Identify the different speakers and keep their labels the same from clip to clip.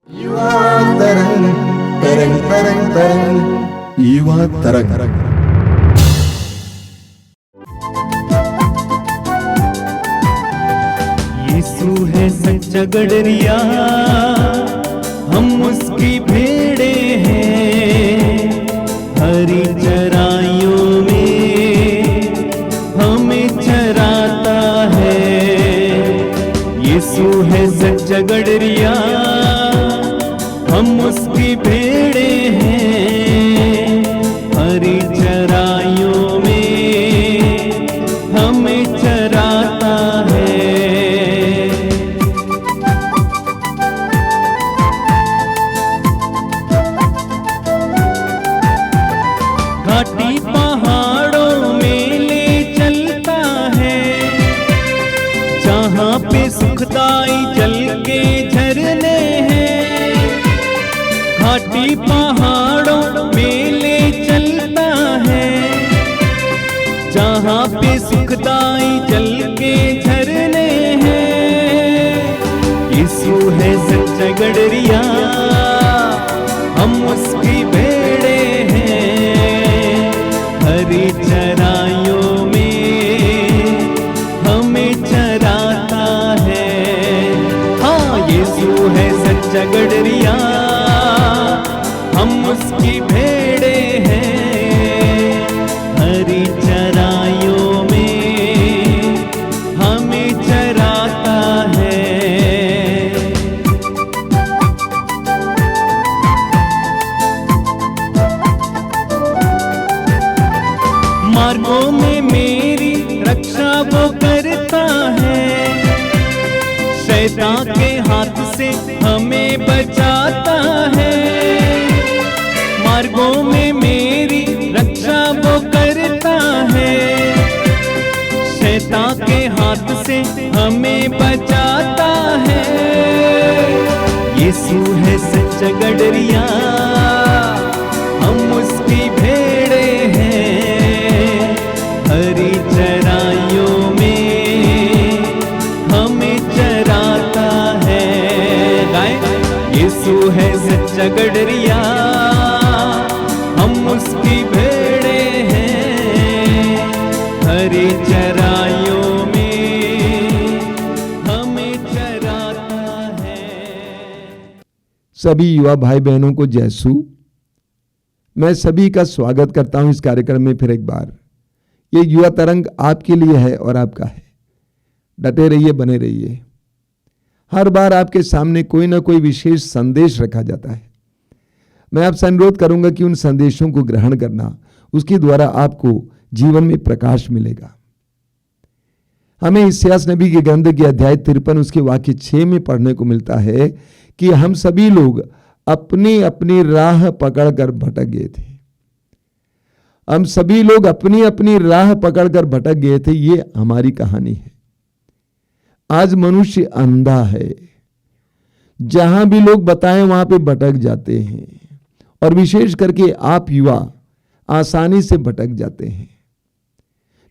Speaker 1: युवा तरंग तरंग तरंग तरंग युवा तरंग।
Speaker 2: यीशु है सच्चा गडरिया, हम उसकी भेड़े हैं। हरी चराइयों में हमें चराता है। यीशु है सच्चा गडरिया, हम उसकी भेड़े हैं। हरी चराइयों में हमें चराता है। घाटी पहाड़ों में ले चलता है, जहाँ पे सुखदाई जल के झरने हैं। घाटी पहाड़ों में ले चलता है, जहाँ पे सुखदाई जल के झरने हैं। यीशु है सच्चा गडरिया, हम उसकी भेड़े हैं। हरी चराइयों में हमें चराता है। हाँ, यीशु है सच्चा गडरिया, हम उसकी भेड़े हैं। हरी चराइयों में हमें चराता है। मार्गों में मेरी रक्षा वो करता है। शैतान के हाथ से हमें बचाता है। मार्गों में मेरी रक्षा वो करता है। शैतान के हाथ से हमें बचाता है। यीशु है सच्चा गडरिया, हम उसकी भेड़े हैं। हरी चराइयों में हमें चराता है। गाए, यीशु है सच्चा गडरिया, हम उसकी भेड़े हैं। हरी चराइयों में हमें चराता है।
Speaker 3: सभी युवा भाई बहनों को जय यीशु। मैं सभी का स्वागत करता हूं इस कार्यक्रम में फिर एक बार। ये युवा तरंग आपके लिए है और आपका है। डटे रहिए, बने रहिए। हर बार आपके सामने कोई ना कोई विशेष संदेश रखा जाता है। मैं आपसे अनुरोध करूंगा कि उन संदेशों को ग्रहण करना, उसके द्वारा आपको जीवन में प्रकाश मिलेगा। हमें इस्यास नबी के ग्रंथ के अध्याय 53 उसके वाक्य 6 में पढ़ने को मिलता है कि हम सभी लोग अपनी अपनी राह पकड़कर भटक गए थे। हम सभी लोग अपनी अपनी राह पकड़कर भटक गए थे। ये हमारी कहानी है। आज मनुष्य अंधा है। जहां भी लोग बताएं वहां पे भटक जाते हैं, और विशेष करके आप युवा आसानी से भटक जाते हैं,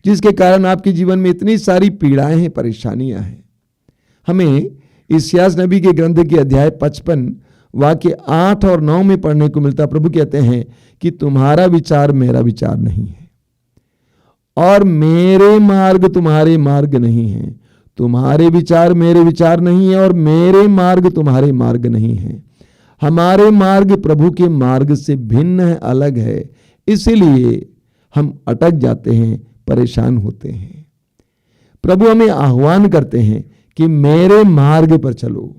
Speaker 3: जिसके कारण आपके जीवन में इतनी सारी पीड़ाएं हैं, परेशानियां हैं। हमें इस्यास नबी के ग्रंथ के अध्याय 55 वाक्य 8 और 9 में पढ़ने को मिलता। प्रभु कहते हैं कि तुम्हारा विचार मेरा विचार नहीं है, और मेरे मार्ग तुम्हारे मार्ग नहीं है। तुम्हारे विचार मेरे विचार नहीं है, और मेरे मार्ग तुम्हारे मार्ग नहीं है। हमारे मार्ग प्रभु के मार्ग से भिन्न है, अलग है। इसलिए हम अटक जाते हैं, परेशान होते हैं। प्रभु हमें आह्वान करते हैं कि मेरे मार्ग पर चलो,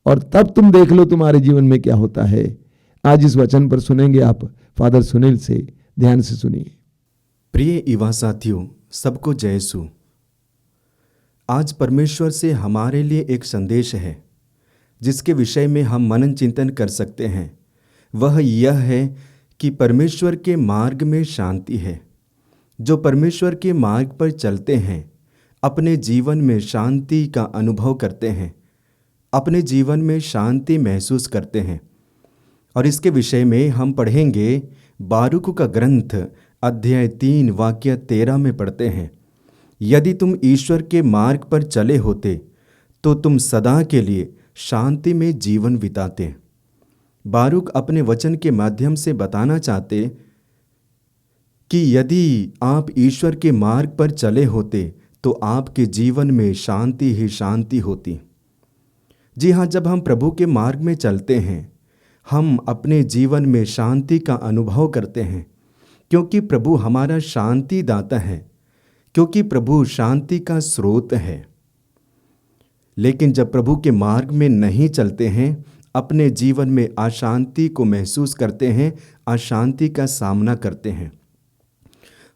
Speaker 3: और तब तुम देख लो तुम्हारे जीवन में क्या होता है। आज इस वचन पर सुनेंगे आप फादर सुनील से। ध्यान से सुनिए।
Speaker 4: प्रिय युवा साथियों, सबको जय यीशु। आज परमेश्वर से हमारे लिए एक संदेश है जिसके विषय में हम मनन चिंतन कर सकते हैं। वह यह है कि परमेश्वर के मार्ग में शांति है। जो परमेश्वर के मार्ग पर चलते हैं अपने जीवन में शांति का अनुभव करते हैं, अपने जीवन में शांति महसूस करते हैं। और इसके विषय में हम पढ़ेंगे बारूक का ग्रंथ अध्याय 3 वाक्य 13 में पढ़ते हैं, यदि तुम ईश्वर के मार्ग पर चले होते तो तुम सदा के लिए शांति में जीवन बिताते। बारूक अपने वचन के माध्यम से बताना चाहते कि यदि आप ईश्वर के मार्ग पर चले होते तो आपके जीवन में शांति ही शांति होती। जी हाँ, जब हम प्रभु के मार्ग में चलते हैं हम अपने जीवन में शांति का अनुभव करते हैं, क्योंकि प्रभु हमारा शांति दाता है, क्योंकि प्रभु शांति का स्रोत है। लेकिन जब प्रभु के मार्ग में नहीं चलते हैं, अपने जीवन में अशांति को महसूस करते हैं, अशांति का सामना करते हैं।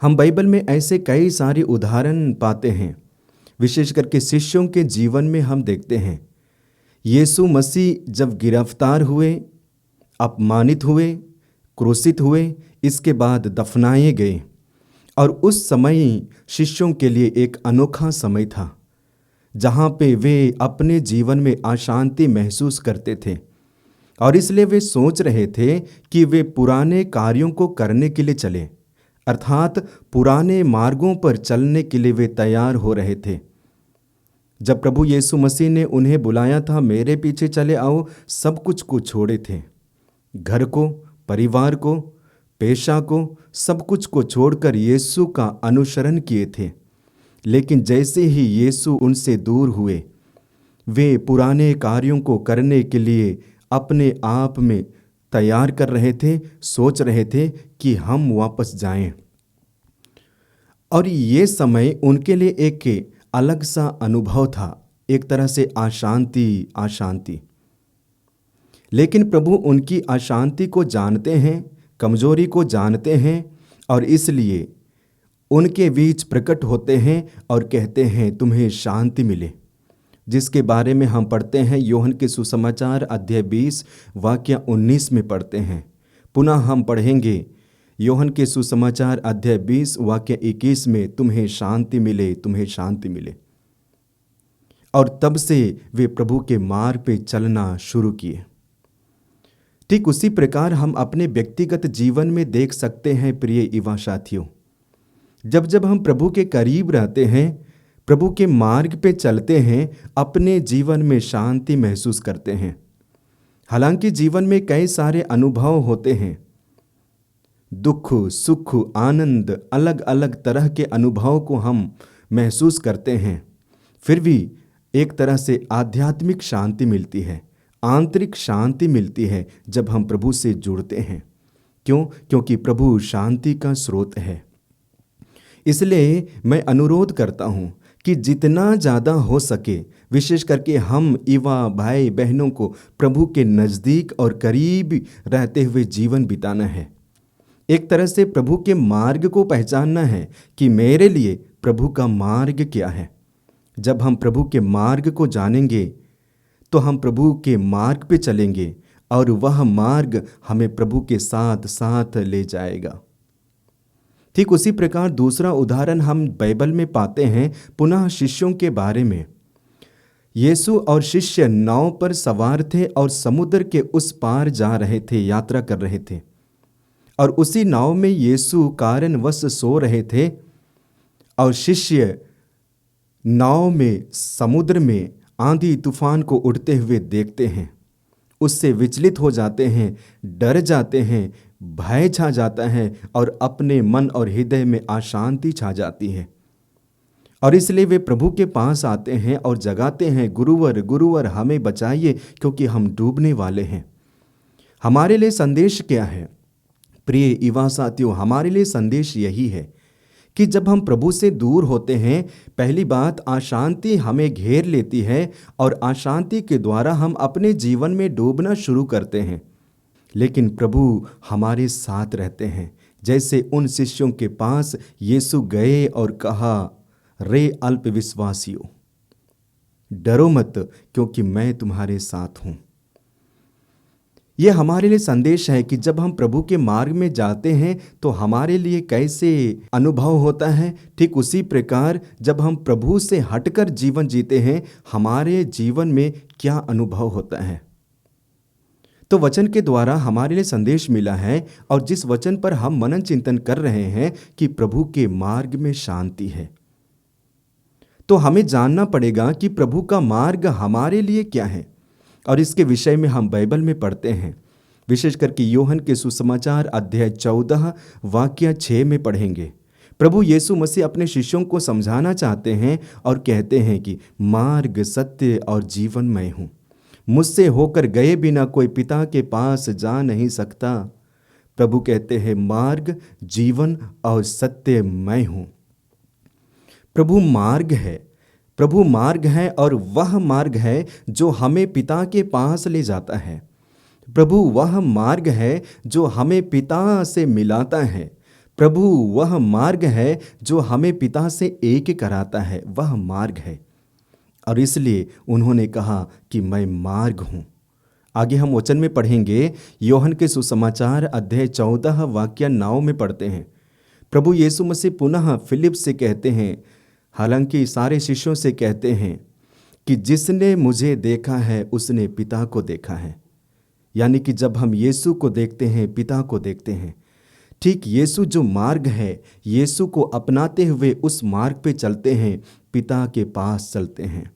Speaker 4: हम बाइबल में ऐसे कई सारे उदाहरण पाते हैं, विशेष करके शिष्यों के जीवन में हम देखते हैं। यीशु मसीह जब गिरफ्तार हुए, अपमानित हुए, क्रूसित हुए, इसके बाद दफनाए गए, और उस समय शिष्यों के लिए एक अनोखा समय था जहाँ पे वे अपने जीवन में अशांति महसूस करते थे, और इसलिए वे सोच रहे थे कि वे पुराने कार्यों को करने के लिए चले, अर्थात पुराने मार्गों पर चलने के लिए वे तैयार हो रहे थे। जब प्रभु यीशु मसीह ने उन्हें बुलाया था, मेरे पीछे चले आओ, सब कुछ को छोड़े थे, घर को, परिवार को, पेशा को, सब कुछ को छोड़कर यीशु का अनुसरण किए थे। लेकिन जैसे ही यीशु उनसे दूर हुए, वे पुराने कार्यों को करने के लिए अपने आप में तैयार कर रहे थे, सोच रहे थे कि हम वापस जाएं। और ये समय उनके लिए एक अलग सा अनुभव था, एक तरह से अशांति। लेकिन प्रभु उनकी अशांति को जानते हैं, कमजोरी को जानते हैं, और इसलिए उनके बीच प्रकट होते हैं और कहते हैं तुम्हें शांति मिले, जिसके बारे में हम पढ़ते हैं यूहन्ना के सुसमाचार अध्याय 20 वाक्य 19 में पढ़ते हैं। पुनः हम पढ़ेंगे यूहन्ना के सुसमाचार अध्याय 20 वाक्य 21 में, तुम्हें शांति मिले, तुम्हें शांति मिले। और तब से वे प्रभु के मार्ग पे चलना शुरू किए। ठीक उसी प्रकार हम अपने व्यक्तिगत जीवन में देख सकते हैं प्रिय युवा साथियों, जब जब हम प्रभु के करीब रहते हैं, प्रभु के मार्ग पे चलते हैं, अपने जीवन में शांति महसूस करते हैं। हालांकि जीवन में कई सारे अनुभव होते हैं, दुख, सुख, आनंद, अलग अलग तरह के अनुभव को हम महसूस करते हैं, फिर भी एक तरह से आध्यात्मिक शांति मिलती है, आंतरिक शांति मिलती है जब हम प्रभु से जुड़ते हैं। क्यों? क्योंकि प्रभु शांति का स्रोत है। इसलिए मैं अनुरोध करता हूँ कि जितना ज़्यादा हो सके, विशेष करके हम युवा भाई बहनों को प्रभु के नज़दीक और करीब रहते हुए जीवन बिताना है। एक तरह से प्रभु के मार्ग को पहचानना है कि मेरे लिए प्रभु का मार्ग क्या है। जब हम प्रभु के मार्ग को जानेंगे तो हम प्रभु के मार्ग पे चलेंगे, और वह मार्ग हमें प्रभु के साथ साथ ले जाएगा। ठीक उसी प्रकार दूसरा उदाहरण हम बाइबल में पाते हैं, पुनः शिष्यों के बारे में। यीशु और शिष्य नाव पर सवार थे और समुद्र के उस पार जा रहे थे, यात्रा कर रहे थे, और उसी नाव में यीशु कारणवश सो रहे थे, और शिष्य नाव में समुद्र में आंधी तूफान को उठते हुए देखते हैं, उससे विचलित हो जाते हैं, डर जाते हैं, भय छा जाता है, और अपने मन और हृदय में अशांति छा जाती है। और इसलिए वे प्रभु के पास आते हैं और जगाते हैं, गुरुवर गुरुवर हमें बचाइए, क्योंकि हम डूबने वाले हैं। हमारे लिए संदेश क्या है प्रिय युवा साथियों? हमारे लिए संदेश यही है कि जब हम प्रभु से दूर होते हैं, पहली बात अशांति हमें घेर लेती है, और अशांति के द्वारा हम अपने जीवन में डूबना शुरू करते हैं। लेकिन प्रभु हमारे साथ रहते हैं, जैसे उन शिष्यों के पास यीशु गए और कहा, रे अल्पविश्वासियों, डरो मत, क्योंकि मैं तुम्हारे साथ हूँ। यह हमारे लिए संदेश है कि जब हम प्रभु के मार्ग में जाते हैं तो हमारे लिए कैसे अनुभव होता है। ठीक उसी प्रकार जब हम प्रभु से हटकर जीवन जीते हैं, हमारे जीवन में क्या अनुभव होता है। तो वचन के द्वारा हमारे लिए संदेश मिला है, और जिस वचन पर हम मनन चिंतन कर रहे हैं कि प्रभु के मार्ग में शांति है, तो हमें जानना पड़ेगा कि प्रभु का मार्ग हमारे लिए क्या है। और इसके विषय में हम बाइबल में पढ़ते हैं, विशेष करके यूहन्ना के सुसमाचार अध्याय 14 वाक्य 6 में पढ़ेंगे। प्रभु यीशु मसीह अपने शिष्यों को समझाना चाहते हैं और कहते हैं कि मार्ग, सत्य और जीवन मैं हूँ। मुझसे होकर गए बिना कोई पिता के पास जा नहीं सकता। प्रभु कहते हैं मार्ग, जीवन और सत्य मैं हूँ। प्रभु मार्ग है और वह मार्ग है जो हमें पिता के पास ले जाता है। प्रभु वह मार्ग है जो हमें पिता से मिलाता है। प्रभु वह मार्ग है जो हमें पिता से एक कराता है, वह मार्ग है। और इसलिए उन्होंने कहा कि मैं मार्ग हूँ। आगे हम वचन में पढ़ेंगे, यूहन्ना के सुसमाचार अध्याय 14 वाक्य 9 में पढ़ते हैं। प्रभु यीशु मसीह पुनः फिलिप से कहते हैं, हालांकि सारे शिष्यों से कहते हैं कि जिसने मुझे देखा है उसने पिता को देखा है। यानी कि जब हम यीशु को देखते हैं, पिता को देखते हैं। ठीक यीशु जो मार्ग है, यीशु को अपनाते हुए उस मार्ग पे चलते हैं, पिता के पास चलते हैं,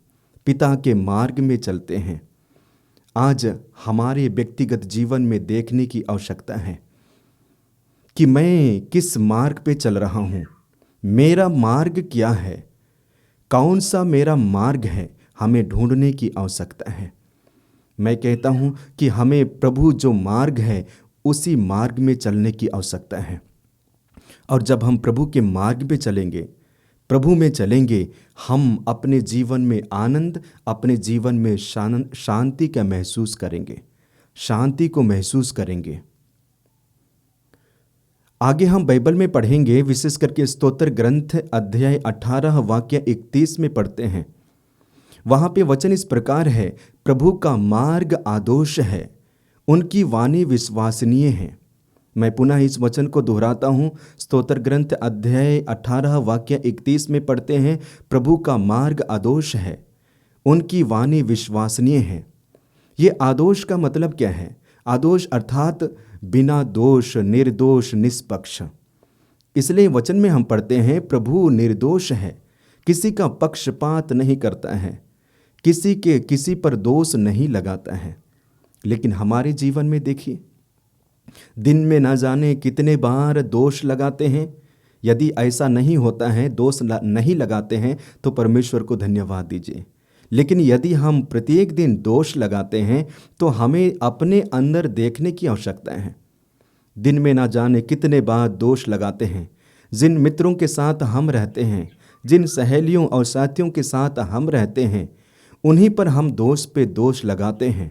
Speaker 4: पिता के मार्ग में चलते हैं। आज हमारे व्यक्तिगत जीवन में देखने की आवश्यकता है कि मैं किस मार्ग पे चल रहा हूँ, मेरा मार्ग क्या है, कौन सा मेरा मार्ग है, हमें ढूंढने की आवश्यकता है। मैं कहता हूँ कि हमें प्रभु जो मार्ग है उसी मार्ग में चलने की आवश्यकता है। और जब हम प्रभु के मार्ग पे चलेंगे, प्रभु में चलेंगे, हम अपने जीवन में आनंद, अपने जीवन में शांति का महसूस करेंगे, शांति को महसूस करेंगे। आगे हम बाइबल में पढ़ेंगे, विशेष करके स्तोत्र ग्रंथ अध्याय 18 वाक्य 31 में पढ़ते हैं। वहां पे वचन इस प्रकार है, प्रभु का मार्ग आदर्श है, उनकी वाणी विश्वसनीय है। मैं पुनः इस वचन को दोहराता हूँ। स्तोत्र ग्रंथ अध्याय 18 वाक्य 31 में पढ़ते हैं, प्रभु का मार्ग आदर्श है, उनकी वाणी विश्वसनीय है। ये आदर्श का मतलब क्या है? आदर्श अर्थात बिना दोष, निर्दोष, निष्पक्ष। इसलिए वचन में हम पढ़ते हैं, प्रभु निर्दोष है, किसी का पक्षपात नहीं करता है, किसी पर दोष नहीं लगाता है। लेकिन हमारे जीवन में देखिए, दिन में ना जाने कितने बार दोष लगाते हैं। यदि ऐसा नहीं होता है, दोष नहीं लगाते हैं, तो परमेश्वर को धन्यवाद दीजिए। लेकिन यदि हम प्रत्येक दिन दोष लगाते हैं तो हमें अपने अंदर देखने की आवश्यकता है। दिन में ना जाने कितने बार दोष लगाते हैं। जिन मित्रों के साथ हम रहते हैं, जिन सहेलियों और साथियों के साथ हम रहते हैं, उन्हीं पर हम दोष पे दोष लगाते हैं।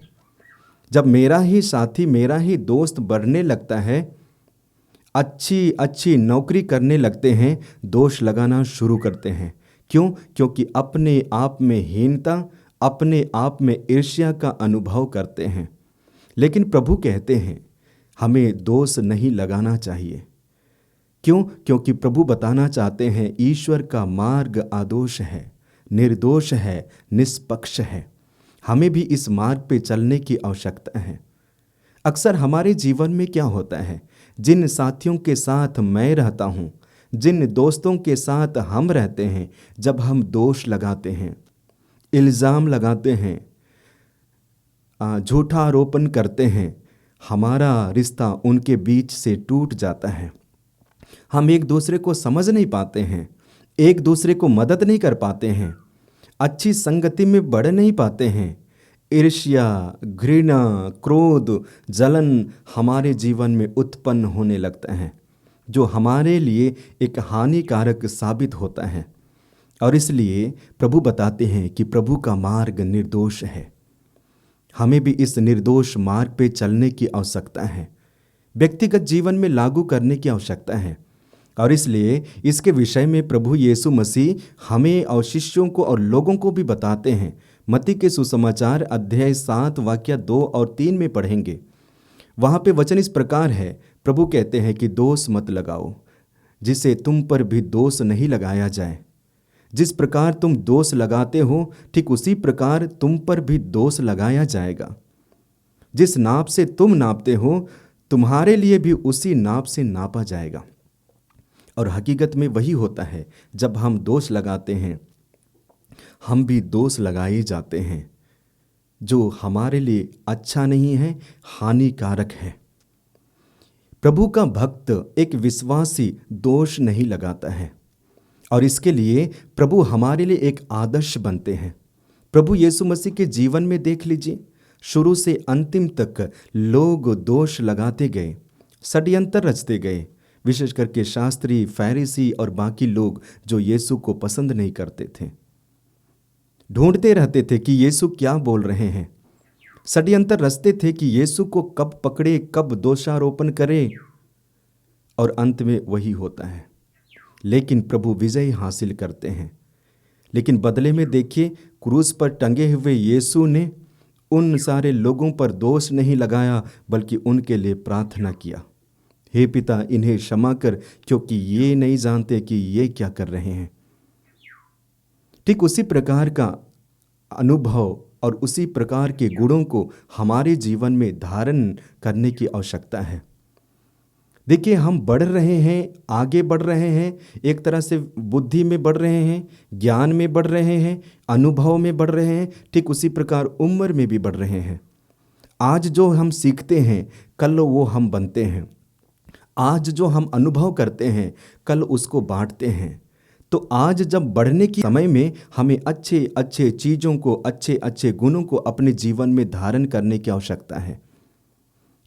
Speaker 4: जब मेरा ही साथी, मेरा ही दोस्त बढ़ने लगता है, अच्छी नौकरी करने लगते हैं, दोष लगाना शुरू करते हैं। क्यों? क्योंकि अपने आप में हीनता, अपने आप में ईर्ष्या का अनुभव करते हैं। लेकिन प्रभु कहते हैं हमें दोष नहीं लगाना चाहिए। क्यों? क्योंकि प्रभु बताना चाहते हैं ईश्वर का मार्ग आदर्श है, निर्दोष है, निष्पक्ष है। हमें भी इस मार्ग पे चलने की आवश्यकता है। अक्सर हमारे जीवन में क्या होता है, जिन साथियों के साथ मैं रहता हूँ, जिन दोस्तों के साथ हम रहते हैं, जब हम दोष लगाते हैं, इल्ज़ाम लगाते हैं, झूठा आरोपण करते हैं, हमारा रिश्ता उनके बीच से टूट जाता है। हम एक दूसरे को समझ नहीं पाते हैं, एक दूसरे को मदद नहीं कर पाते हैं, अच्छी संगति में बढ़ नहीं पाते हैं। ईर्ष्या, घृणा, क्रोध, जलन हमारे जीवन में उत्पन्न होने लगता है, जो हमारे लिए एक हानिकारक साबित होता है। और इसलिए प्रभु बताते हैं कि प्रभु का मार्ग निर्दोष है। हमें भी इस निर्दोष मार्ग पे चलने की आवश्यकता है, व्यक्तिगत जीवन में लागू करने की आवश्यकता है। और इसलिए इसके विषय में प्रभु यीशु मसीह हमें और शिष्यों को और लोगों को भी बताते हैं। मत्ती के सुसमाचार अध्याय 7 वाक्य 2 और 3 में पढ़ेंगे। वहाँ पे वचन इस प्रकार है, प्रभु कहते हैं कि दोष मत लगाओ, जिससे तुम पर भी दोष नहीं लगाया जाए। जिस प्रकार तुम दोष लगाते हो, ठीक उसी प्रकार तुम पर भी दोष लगाया जाएगा। जिस नाप से तुम नापते हो, तुम्हारे लिए भी उसी नाप से नापा जाएगा। और हकीकत में वही होता है, जब हम दोष लगाते हैं, हम भी दोष लगाए जाते हैं। जो हमारे लिए अच्छा नहीं है, हानिकारक है। प्रभु का भक्त एक विश्वासी दोष नहीं लगाता है और इसके लिए प्रभु हमारे लिए एक आदर्श बनते हैं। प्रभु यीशु मसीह के जीवन में देख लीजिए, शुरू से अंतिम तक लोग दोष लगाते गए, षड्यंत्र रचते गए, विशेष करके शास्त्री, फरीसी और बाकी लोग जो यीशु को पसंद नहीं करते थे। ढूंढते रहते थे कि यीशु क्या बोल रहे हैं, षड्यंत्र रचते थे कि यीशु को कब पकड़े, कब दोषारोपण करे, और अंत में वही होता है। लेकिन प्रभु विजय हासिल करते हैं। लेकिन बदले में देखिए, क्रूस पर टंगे हुए यीशु ने उन सारे लोगों पर दोष नहीं लगाया, बल्कि उनके लिए प्रार्थना किया, हे पिता इन्हें क्षमा कर, क्योंकि ये नहीं जानते कि ये क्या कर रहे हैं। ठीक उसी प्रकार का अनुभव और उसी प्रकार के गुणों को हमारे जीवन में धारण करने की आवश्यकता है। देखिए, हम बढ़ रहे हैं, आगे बढ़ रहे हैं, एक तरह से बुद्धि में बढ़ रहे हैं, ज्ञान में बढ़ रहे हैं, अनुभव में बढ़ रहे हैं, ठीक उसी प्रकार उम्र में भी बढ़ रहे हैं। आज जो हम सीखते हैं, कल वो हम बनते हैं। आज जो हम अनुभव करते हैं, कल उसको बांटते हैं। तो आज जब बढ़ने की समय में हमें अच्छे अच्छे चीज़ों को, अच्छे अच्छे गुणों को अपने जीवन में धारण करने की आवश्यकता है।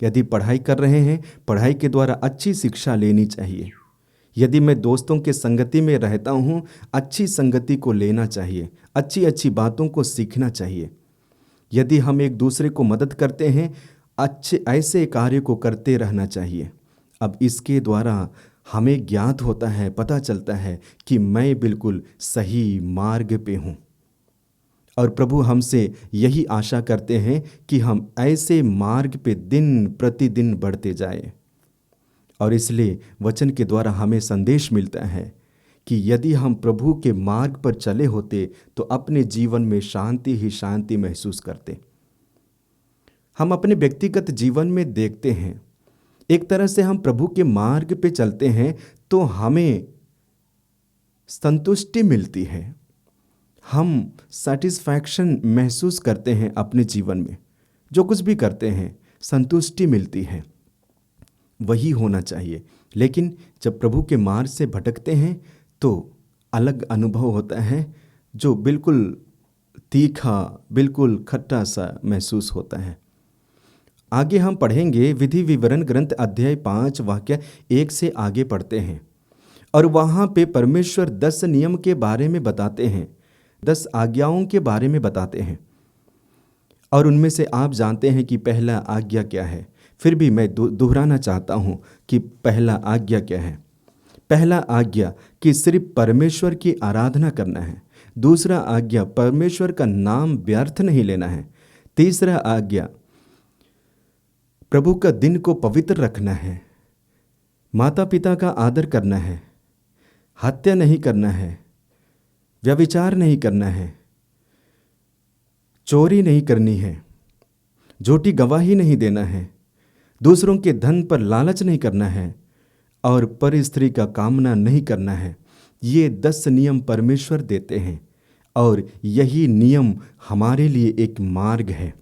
Speaker 4: यदि पढ़ाई कर रहे हैं, पढ़ाई के द्वारा अच्छी शिक्षा लेनी चाहिए। यदि मैं दोस्तों के संगति में रहता हूँ, अच्छी संगति को लेना चाहिए, अच्छी अच्छी बातों को सीखना चाहिए। यदि हम एक दूसरे को मदद करते हैं, अच्छे ऐसे कार्य को करते रहना चाहिए। अब इसके द्वारा हमें ज्ञात होता है, पता चलता है कि मैं बिल्कुल सही मार्ग पे हूँ। और प्रभु हमसे यही आशा करते हैं कि हम ऐसे मार्ग पे दिन प्रतिदिन बढ़ते जाएं। और इसलिए वचन के द्वारा हमें संदेश मिलता है कि यदि हम प्रभु के मार्ग पर चले होते तो अपने जीवन में शांति ही शांति महसूस करते। हम अपने व्यक्तिगत जीवन में देखते हैं, एक तरह से हम प्रभु के मार्ग पे चलते हैं तो हमें संतुष्टि मिलती है, हम सेटिस्फैक्शन महसूस करते हैं अपने जीवन में। जो कुछ भी करते हैं संतुष्टि मिलती है, वही होना चाहिए। लेकिन जब प्रभु के मार्ग से भटकते हैं तो अलग अनुभव होता है, जो बिल्कुल तीखा, बिल्कुल खट्टा सा महसूस होता है। आगे हम पढ़ेंगे विधि विवरण ग्रंथ अध्याय 5 वाक्य 1 से आगे पढ़ते हैं। और वहाँ पे परमेश्वर 10 नियम के बारे में बताते हैं, 10 आज्ञाओं के बारे में बताते हैं। और उनमें से आप जानते हैं कि पहला आज्ञा क्या है। फिर भी मैं दोहराना चाहता हूँ कि पहला आज्ञा क्या है। पहला आज्ञा कि सिर्फ परमेश्वर की आराधना करना है। दूसरा आज्ञा परमेश्वर का नाम व्यर्थ नहीं लेना है। तीसरा आज्ञा प्रभु का दिन को पवित्र रखना है। माता पिता का आदर करना है। हत्या नहीं करना है। व्यभिचार नहीं करना है। चोरी नहीं करनी है। झूठी गवाही नहीं देना है। दूसरों के धन पर लालच नहीं करना है और पर स्त्री का कामना नहीं करना है। ये 10 नियम परमेश्वर देते हैं और यही नियम हमारे लिए एक मार्ग है।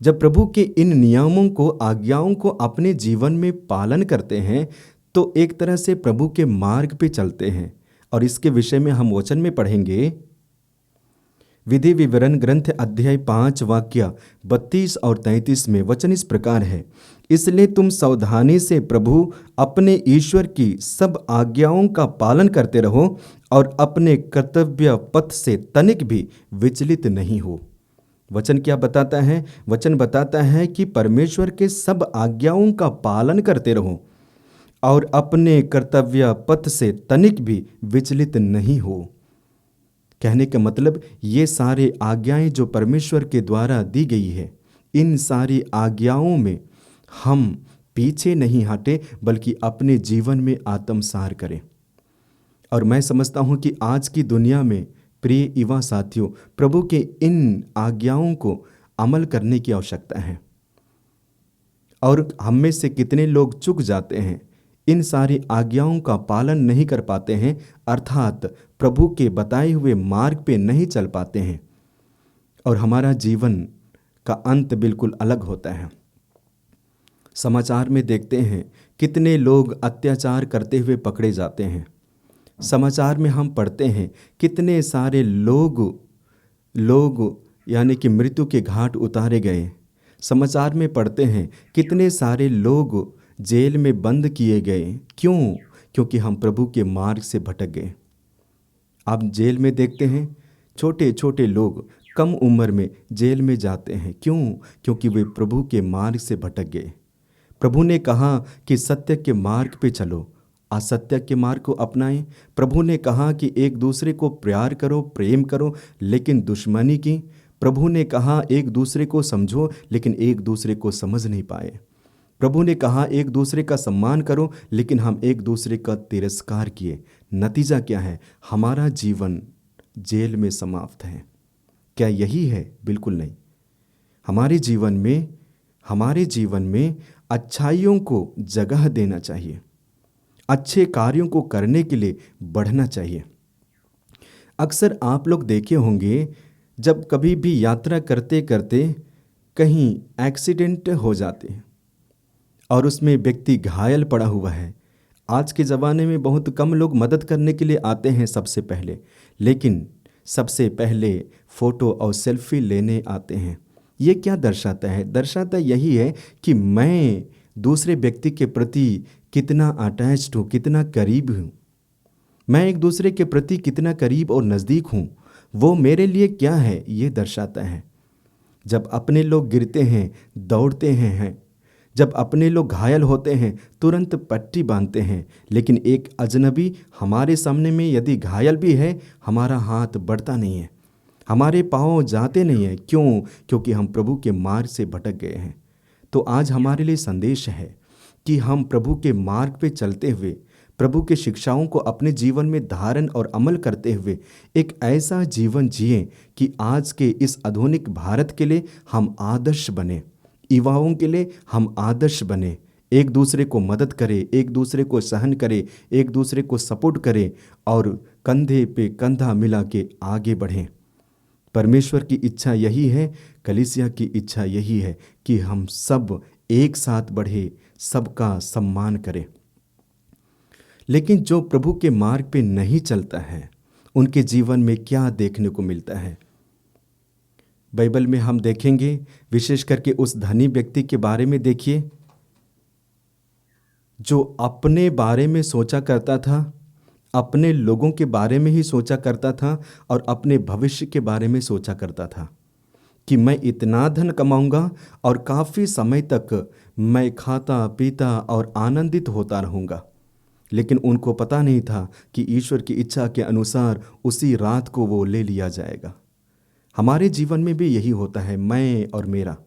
Speaker 4: जब प्रभु के इन नियमों को, आज्ञाओं को अपने जीवन में पालन करते हैं तो एक तरह से प्रभु के मार्ग पे चलते हैं। और इसके विषय में हम वचन में पढ़ेंगे विधि विवरण ग्रंथ अध्याय 5 वाक्य 32 और 33 में। वचन इस प्रकार है, इसलिए तुम सावधानी से प्रभु अपने ईश्वर की सब आज्ञाओं का पालन करते रहो और अपने कर्तव्य पथ से तनिक भी विचलित नहीं हो। वचन क्या बताता है? वचन बताता है कि परमेश्वर के सब आज्ञाओं का पालन करते रहो और अपने कर्तव्य पथ से तनिक भी विचलित नहीं हो। कहने का मतलब ये सारे आज्ञाएं जो परमेश्वर के द्वारा दी गई है, इन सारी आज्ञाओं में हम पीछे नहीं हटे बल्कि अपने जीवन में आत्मसार करें। और मैं समझता हूं कि आज की दुनिया में प्रिय युवा साथियों, प्रभु के इन आज्ञाओं को अमल करने की आवश्यकता है। और हम में से कितने लोग चूक जाते हैं, इन सारी आज्ञाओं का पालन नहीं कर पाते हैं, अर्थात प्रभु के बताए हुए मार्ग पे नहीं चल पाते हैं। और हमारा जीवन का अंत बिल्कुल अलग होता है। समाचार में देखते हैं कितने लोग अत्याचार करते हुए पकड़े जाते हैं। समाचार में हम पढ़ते हैं कितने सारे लोग यानी कि मृत्यु के घाट उतारे गए। समाचार में पढ़ते हैं कितने सारे लोग जेल में बंद किए गए। क्यों? क्योंकि हम प्रभु के मार्ग से भटक गए। आप जेल में देखते हैं छोटे छोटे लोग कम उम्र में जेल में जाते हैं। क्यों? क्योंकि वे प्रभु के मार्ग से भटक गए। प्रभु ने कहा कि सत्य के मार्ग पे चलो, असत्य के मार्ग को अपनाएं। प्रभु ने कहा कि एक दूसरे को प्यार करो, प्रेम करो, लेकिन दुश्मनी की। प्रभु ने कहा एक दूसरे को समझो, लेकिन एक दूसरे को समझ नहीं पाए। प्रभु ने कहा एक दूसरे का सम्मान करो, लेकिन हम एक दूसरे का तिरस्कार किए। नतीजा क्या है? हमारा जीवन जेल में समाप्त है। क्या यही है? बिल्कुल नहीं। हमारे जीवन में अच्छाइयों को जगह देना चाहिए, अच्छे कार्यों को करने के लिए बढ़ना चाहिए। अक्सर आप लोग देखे होंगे जब कभी भी यात्रा करते करते कहीं एक्सीडेंट हो जाते हैं और उसमें व्यक्ति घायल पड़ा हुआ है। आज के ज़माने में बहुत कम लोग मदद करने के लिए आते हैं सबसे पहले, लेकिन सबसे पहले फ़ोटो और सेल्फी लेने आते हैं। ये क्या दर्शाता है? दर्शाता यही है कि मैं दूसरे व्यक्ति के प्रति कितना अटैच्ड हूँ, कितना करीब हूँ। मैं एक दूसरे के प्रति कितना करीब और नज़दीक हूँ, वो मेरे लिए क्या है, ये दर्शाता है। जब अपने लोग गिरते हैं, दौड़ते हैं, जब अपने लोग घायल होते हैं, तुरंत पट्टी बांधते हैं, लेकिन एक अजनबी हमारे सामने में यदि घायल भी है, हमारा हाथ बढ़ता नहीं है, हमारे पाँव जाते नहीं हैं। क्यों? क्योंकि हम प्रभु के मार्ग से भटक गए हैं। तो आज हमारे लिए संदेश है कि हम प्रभु के मार्ग पे चलते हुए, प्रभु के शिक्षाओं को अपने जीवन में धारण और अमल करते हुए एक ऐसा जीवन जिएं कि आज के इस आधुनिक भारत के लिए हम आदर्श बने, युवाओं के लिए हम आदर्श बने, एक दूसरे को मदद करें, एक दूसरे को सहन करें, एक दूसरे को सपोर्ट करें और कंधे पे कंधा मिला के आगे बढ़ें। परमेश्वर की इच्छा यही है, कलीसिया की इच्छा यही है कि हम सब एक साथ बढ़े, सबका सम्मान करें। लेकिन जो प्रभु के मार्ग पे नहीं चलता है, उनके जीवन में क्या देखने को मिलता है? बाइबल में हम देखेंगे, विशेष करके उस धनी व्यक्ति के बारे में देखिए जो अपने बारे में सोचा करता था, अपने लोगों के बारे में ही सोचा करता था और अपने भविष्य के बारे में सोचा करता था कि मैं इतना धन कमाऊंगा और काफ़ी समय तक मैं खाता पीता और आनंदित होता रहूंगा। लेकिन उनको पता नहीं था कि ईश्वर की इच्छा के अनुसार उसी रात को वो ले लिया जाएगा। हमारे जीवन में भी यही होता है, मैं और मेरा।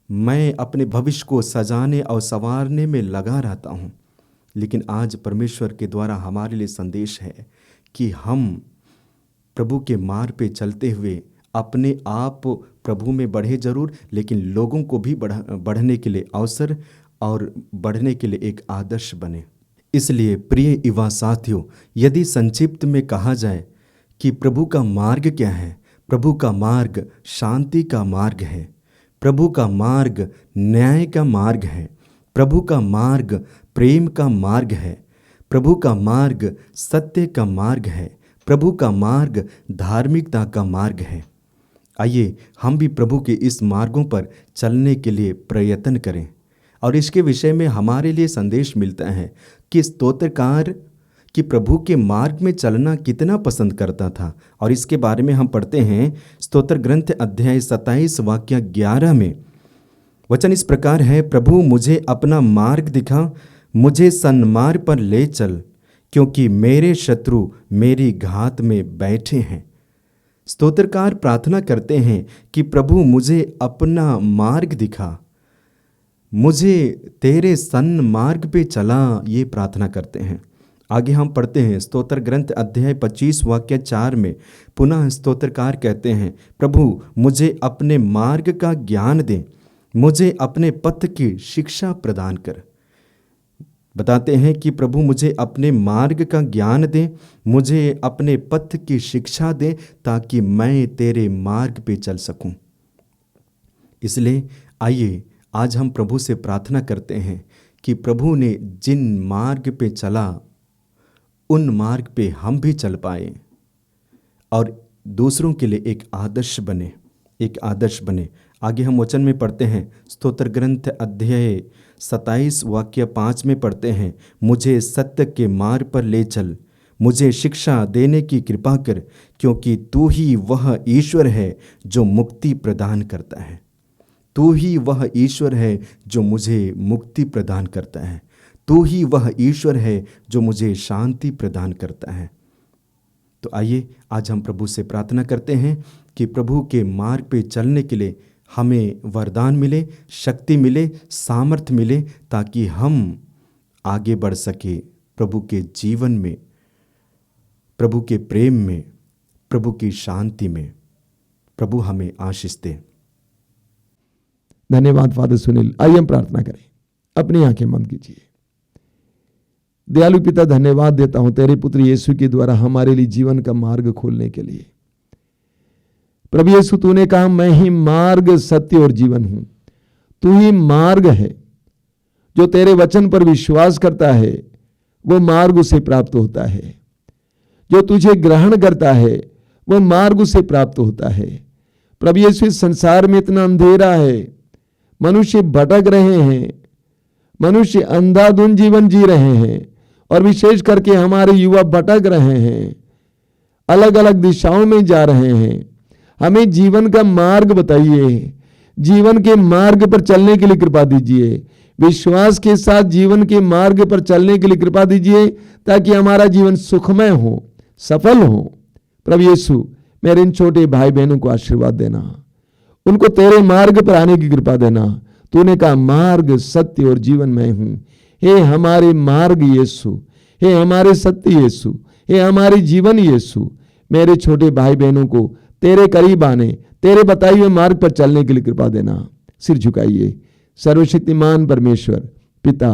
Speaker 4: मैं अपने भविष्य को सजाने और संवारने में लगा रहता हूँ, लेकिन आज परमेश्वर के द्वारा हमारे लिए संदेश है कि हम प्रभु के मार्ग पे चलते हुए अपने आप प्रभु में बढ़े जरूर, लेकिन लोगों को भी बढ़ने के लिए अवसर और बढ़ने के लिए एक आदर्श बने। इसलिए प्रिय युवा साथियों, यदि संक्षिप्त में कहा जाए कि प्रभु का मार्ग क्या है, प्रभु का मार्ग शांति का मार्ग है, प्रभु का मार्ग न्याय का मार्ग है, प्रभु का मार्ग प्रेम का मार्ग है, प्रभु का मार्ग सत्य का मार्ग है, प्रभु का मार्ग धार्मिकता का मार्ग है। आइए हम भी प्रभु के इस मार्गों पर चलने के लिए प्रयत्न करें। और इसके विषय में हमारे लिए संदेश मिलता है कि स्तोत्रकार कि प्रभु के मार्ग में चलना कितना पसंद करता था। और इसके बारे में हम पढ़ते हैं स्तोत्र ग्रंथ अध्याय 27 वाक्य 11 में। वचन इस प्रकार है, प्रभु मुझे अपना मार्ग दिखा, मुझे सन्मार्ग पर ले चल, क्योंकि मेरे शत्रु मेरी घात में बैठे हैं। स्तोत्रकार प्रार्थना करते हैं कि प्रभु मुझे अपना मार्ग दिखा, मुझे तेरे सन्मार्ग पे चला, ये प्रार्थना करते हैं। आगे हम पढ़ते हैं स्तोत्र ग्रंथ अध्याय 25 वाक्य 4 में पुनः स्तोत्रकार कहते हैं, प्रभु मुझे अपने मार्ग का ज्ञान दे, मुझे अपने पथ की शिक्षा प्रदान कर। बताते हैं कि प्रभु मुझे अपने मार्ग का ज्ञान दे, मुझे अपने पथ की शिक्षा दे, ताकि मैं तेरे मार्ग पे चल सकूं। इसलिए आइए आज हम प्रभु से प्रार्थना करते हैं कि प्रभु ने जिन मार्ग पे चला उन मार्ग पे हम भी चल पाए और दूसरों के लिए एक आदर्श बने, एक आदर्श बने। आगे हम वचन में पढ़ते हैं, स्तोत्र ग्रंथ अध्याय 27 वाक्य 5 में पढ़ते हैं, मुझे सत्य के मार्ग पर ले चल, मुझे शिक्षा देने की कृपा कर, क्योंकि तू ही वह ईश्वर है जो मुक्ति प्रदान करता है। तू ही वह ईश्वर है जो मुझे मुक्ति प्रदान करता है। तू ही वह ईश्वर है जो मुझे शांति प्रदान करता है। तो आइए आज हम प्रभु से प्रार्थना करते हैं कि प्रभु के मार्ग पे चलने के लिए हमें वरदान मिले, शक्ति मिले, सामर्थ्य मिले, ताकि हम आगे बढ़ सके प्रभु के जीवन में, प्रभु के प्रेम में, प्रभु की शांति में। प्रभु हमें आशीष दे।
Speaker 3: धन्यवाद फादर सुनील। आइए हम प्रार्थना करें। अपनी आंखें बंद कीजिए। दयालु पिता, धन्यवाद देता हूं तेरे पुत्र यीशु के द्वारा हमारे लिए जीवन का मार्ग खोलने के लिए। प्रभु यीशु, तूने कहा मैं ही मार्ग, सत्य और जीवन हूं। तू ही मार्ग है। जो तेरे वचन पर विश्वास करता है वो मार्ग उसे प्राप्त होता है। जो तुझे ग्रहण करता है वो मार्ग उसे प्राप्त होता है। प्रभु यीशु, इस संसार में इतना अंधेरा है, मनुष्य भटक रहे हैं, मनुष्य अंधाधुंध जीवन जी रहे हैं, और विशेष करके हमारे युवा भटक रहे हैं, अलग अलग दिशाओं में जा रहे हैं। हमें जीवन का मार्ग बताइए, जीवन के मार्ग पर चलने के लिए कृपा दीजिए। विश्वास के साथ जीवन के मार्ग पर चलने के लिए कृपा दीजिए, ताकि हमारा जीवन सुखमय हो, सफल हो। प्रभु यीशु, मेरे इन छोटे भाई बहनों को आशीर्वाद देना, उनको तेरे मार्ग पर आने की कृपा देना। तूने कहा मार्ग, सत्य और जीवन मैं हूं। हे हमारे मार्ग यीशु, हे हमारे सत्य यीशु, हे हमारे जीवन यीशु, मेरे छोटे भाई बहनों को तेरे करीब आने, तेरे बताए हुए मार्ग पर चलने के लिए कृपा देना। सिर झुकाइए। सर्वशक्तिमान परमेश्वर, पिता,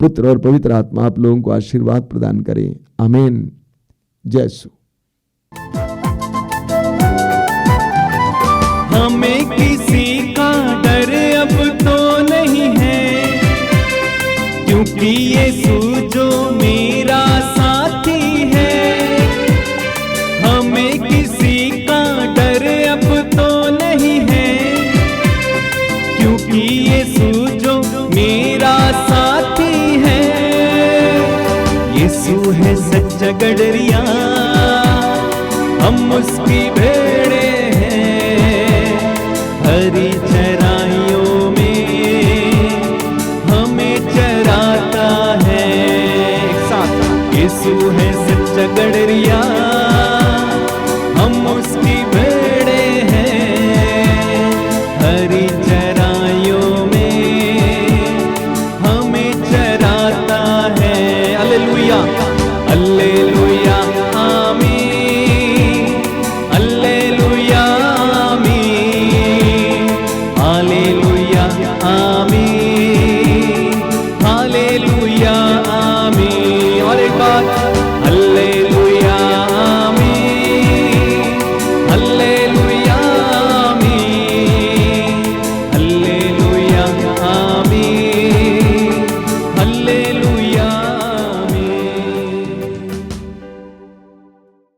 Speaker 3: पुत्र और पवित्र आत्मा आप लोगों को आशीर्वाद प्रदान करें। आमीन। जय यीशु।
Speaker 2: हमें किसी का डर अब तो नहीं है, क्योंकि यीशु जो मेरा साथी है। हमें किसी का डर अब तो नहीं है, क्योंकि यीशु जो मेरा साथी है। यीशु है सच्चा गडरिया, हम उसकी भेड़े हरी चराइयों में हमें चराता है। एक साथ, यीशु है सच्चा गडरिया, हम उसकी भेड़े हैं। हरी चराइयों में हमें चराता है। हालेलुया, हालेलुया, आमीन, हालेलुया, हालेलुया, आमीन, हालेलुया, आमीन। और एक बार, हालेलुया, आमीन, हालेलुया।